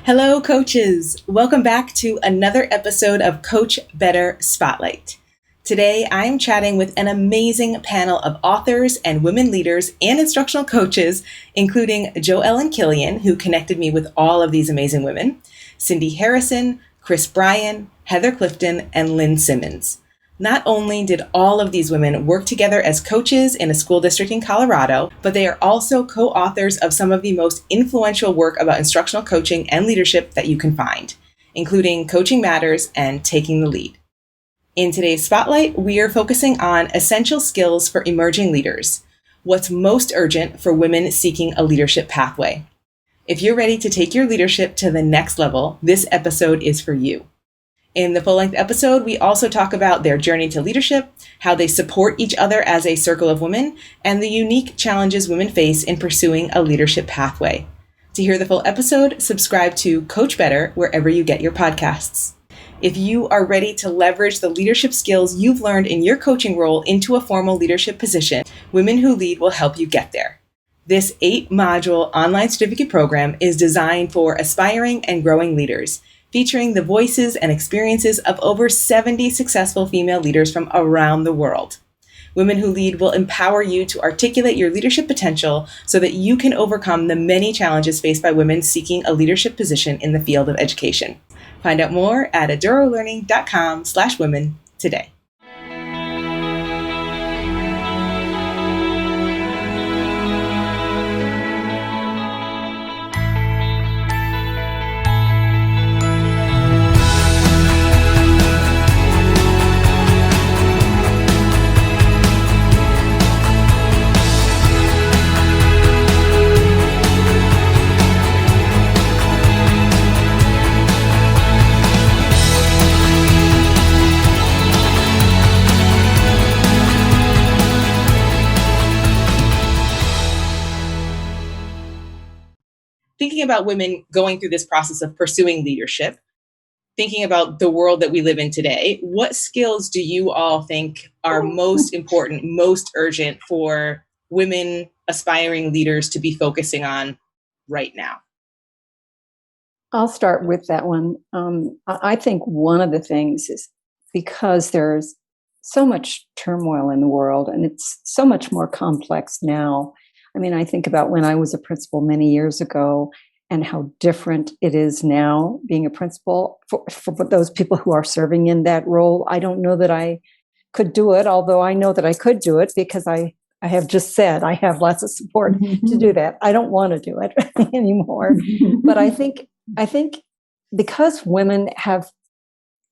Hello, coaches. Welcome back to another episode of Coach Better Spotlight. Today, I'm chatting with an amazing panel of authors and women leaders and instructional coaches, including Joellen Killian, who connected me with all of these amazing women, Cindy Harrison, Chris Bryan, Heather Clifton, and Lynn Simmons. Not only did all of these women work together as coaches in a school district in Colorado, but they are also co-authors of some of the most influential work about instructional coaching and leadership that you can find, including Coaching Matters and Taking the Lead. In today's Spotlight, we are focusing on essential skills for emerging leaders, what's most urgent for women seeking a leadership pathway. If you're ready to take your leadership to the next level, this episode is for you. In the full-length episode, we also talk about their journey to leadership, how they support each other as a circle of women, and the unique challenges women face in pursuing a leadership pathway. To hear the full episode, subscribe to Coach Better wherever you get your podcasts. If you are ready to leverage the leadership skills you've learned in your coaching role into a formal leadership position, Women Who Lead will help you get there. This 8-module online certificate program is designed for aspiring and growing leaders, featuring the voices and experiences of over 70 successful female leaders from around the world. Women Who Lead will empower you to articulate your leadership potential so that you can overcome the many challenges faced by women seeking a leadership position in the field of education. Find out more at edurololearning.com/women today. Thinking about women going through this process of pursuing leadership, thinking about the world that we live in today, what skills do you all think are most important, most urgent for women aspiring leaders to be focusing on right now? I'll start with that one. I think one of the things is because there's so much turmoil in the world and it's so much more complex now. I mean, I think about when I was a principal many years ago and how different it is now being a principal for those people who are serving in that role. I don't know that I could do it, although I know that I could do it because I have just said I have lots of support to do that. I don't want to do it anymore. But I think because women have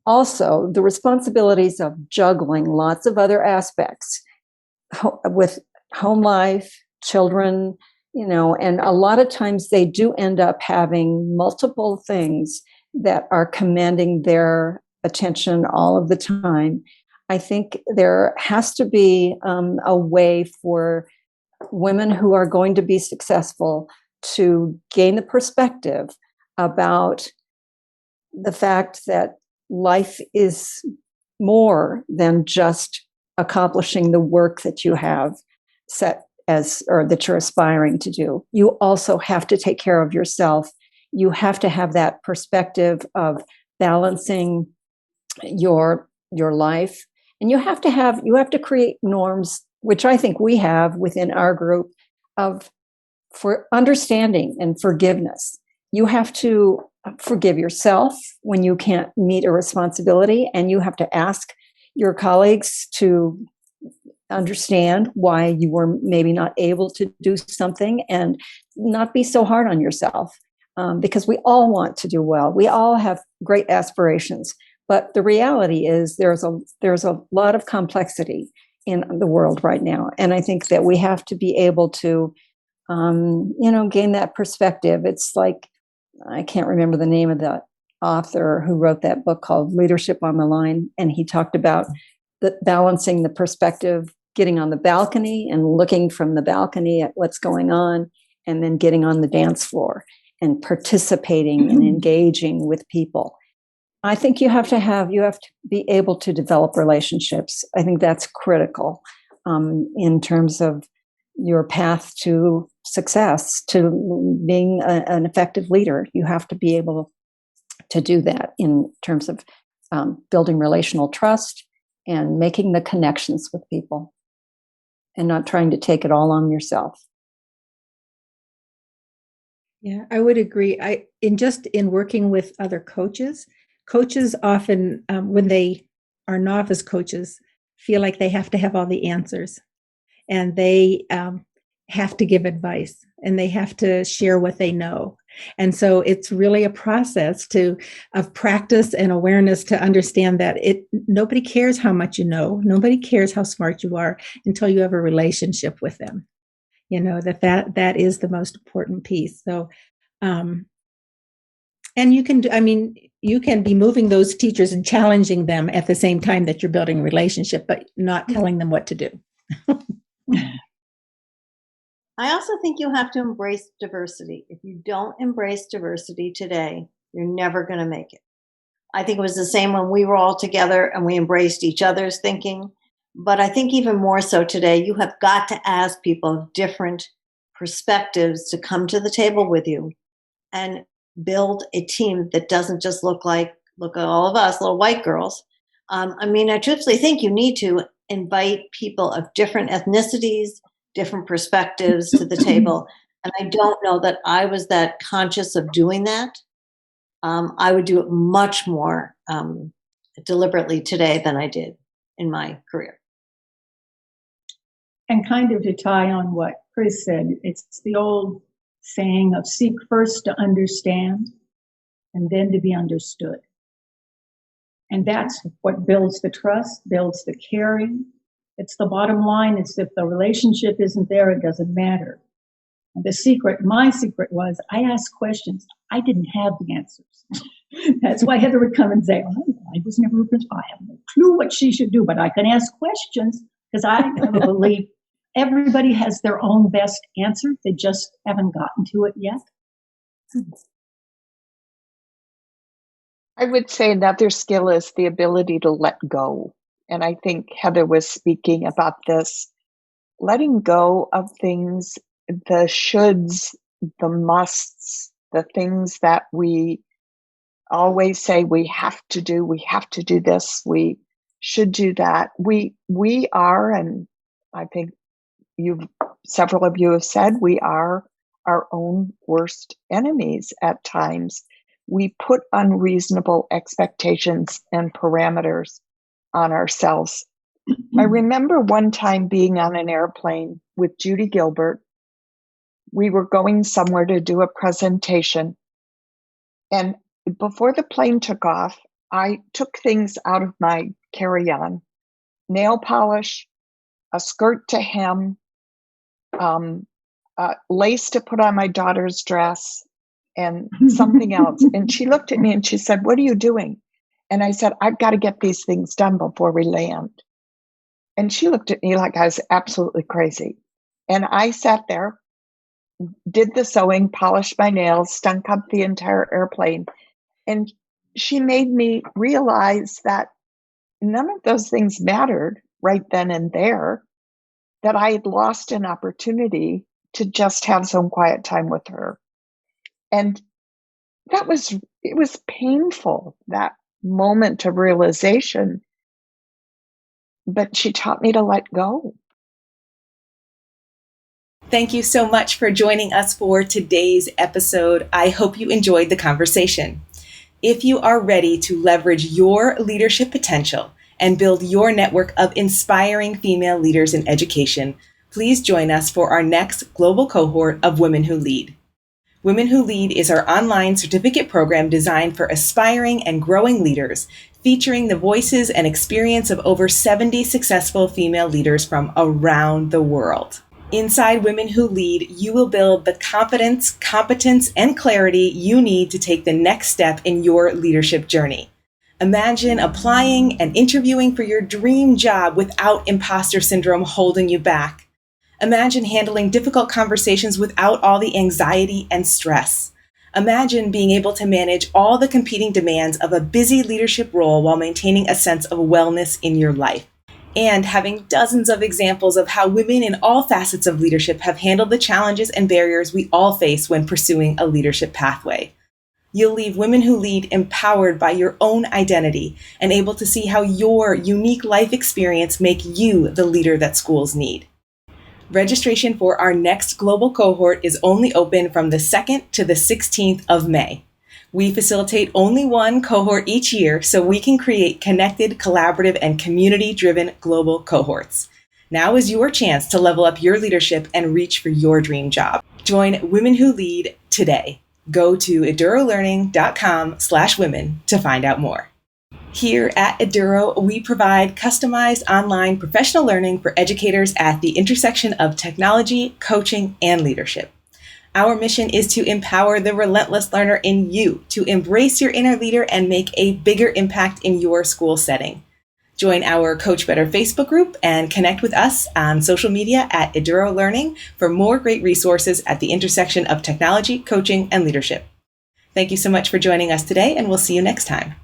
also the responsibilities of juggling lots of other aspects with home life, children, and a lot of times they do end up having multiple things that are commanding their attention all of the time. I think there has to be a way for women who are going to be successful to gain the perspective about the fact that life is more than just accomplishing the work that you have set or that you're aspiring to do. You also have to take care of yourself. You have to have that perspective of balancing your life. And you have to create norms, which I think we have within our group, for understanding and forgiveness. You have to forgive yourself when you can't meet a responsibility, and you have to ask your colleagues to understand why you were maybe not able to do something, and not be so hard on yourself, because we all want to do well. We all have great aspirations, but the reality is there's a lot of complexity in the world right now, and I think that we have to be able to gain that perspective. It's like, I can't remember the name of the author who wrote that book called Leadership on the Line, and he talked about balancing the perspective, getting on the balcony and looking from the balcony at what's going on, and then getting on the dance floor and participating and engaging with people. I think you have to be able to develop relationships. I think that's critical in terms of your path to success, to being an effective leader. You have to be able to do that in terms of building relational trust and making the connections with people and not trying to take it all on yourself. Yeah, I would agree. In working with other coaches often, when they are novice coaches, feel like they have to have all the answers, and they have to give advice, and they have to share what they know. And so it's really a process of practice and awareness to understand that nobody cares how much you know, nobody cares how smart you are until you have a relationship with them. That is the most important piece. So, and you can be moving those teachers and challenging them at the same time that you're building a relationship, but not telling them what to do. I also think you have to embrace diversity. If you don't embrace diversity today, you're never going to make it. I think it was the same when we were all together and we embraced each other's thinking. But I think even more so today, you have got to ask people of different perspectives to come to the table with you and build a team that doesn't just look at all of us, little white girls. I truthfully think you need to invite people of different ethnicities, different perspectives to the table. And I don't know that I was that conscious of doing that. I would do it much more deliberately today than I did in my career. And kind of to tie on what Chris said, it's the old saying of seek first to understand and then to be understood. And that's what builds the trust, builds the caring. It's the bottom line. It's if the relationship isn't there, it doesn't matter. And my secret was I asked questions. I didn't have the answers. That's why Heather would come and say, I was never a principal. I have no clue what she should do, but I can ask questions because I believe everybody has their own best answer. They just haven't gotten to it yet. I would say another skill is the ability to let go. And I think Heather was speaking about this, letting go of things, the shoulds, the musts, the things that we always say we have to do this, we should do that. We are, and I think several of you have said, we are our own worst enemies at times. We put unreasonable expectations and parameters on ourselves. I remember one time being on an airplane with Judy Gilbert. We were going somewhere to do a presentation. And before the plane took off, I took things out of my carry-on, nail polish, a skirt to hem, lace to put on my daughter's dress, and something else. And she looked at me and she said, "What are you doing?" And I said, "I've got to get these things done before we land." And she looked at me like I was absolutely crazy. And I sat there, did the sewing, polished my nails, stunk up the entire airplane. And she made me realize that none of those things mattered right then and there, that I had lost an opportunity to just have some quiet time with her. And it was painful, that moment of realization, but she taught me to let go. Thank you so much for joining us for today's episode. I hope you enjoyed the conversation. If you are ready to leverage your leadership potential and build your network of inspiring female leaders in education, please join us for our next global cohort of Women Who Lead. Women Who Lead is our online certificate program designed for aspiring and growing leaders, featuring the voices and experience of over 70 successful female leaders from around the world. Inside Women Who Lead, you will build the confidence, competence, and clarity you need to take the next step in your leadership journey. Imagine applying and interviewing for your dream job without imposter syndrome holding you back. Imagine handling difficult conversations without all the anxiety and stress. Imagine being able to manage all the competing demands of a busy leadership role while maintaining a sense of wellness in your life. and having dozens of examples of how women in all facets of leadership have handled the challenges and barriers we all face when pursuing a leadership pathway. You'll leave Women Who Lead empowered by your own identity and able to see how your unique life experience make you the leader that schools need. Registration for our next global cohort is only open from the 2nd to the 16th of May. We facilitate only one cohort each year so we can create connected, collaborative, and community-driven global cohorts. Now is your chance to level up your leadership and reach for your dream job. Join Women Who Lead today. Go to edurolearning.com/women to find out more. Here at Eduro, we provide customized online professional learning for educators at the intersection of technology, coaching, and leadership. Our mission is to empower the relentless learner in you to embrace your inner leader and make a bigger impact in your school setting. Join our Coach Better Facebook group and connect with us on social media at Eduro Learning for more great resources at the intersection of technology, coaching, and leadership. Thank you so much for joining us today, and we'll see you next time.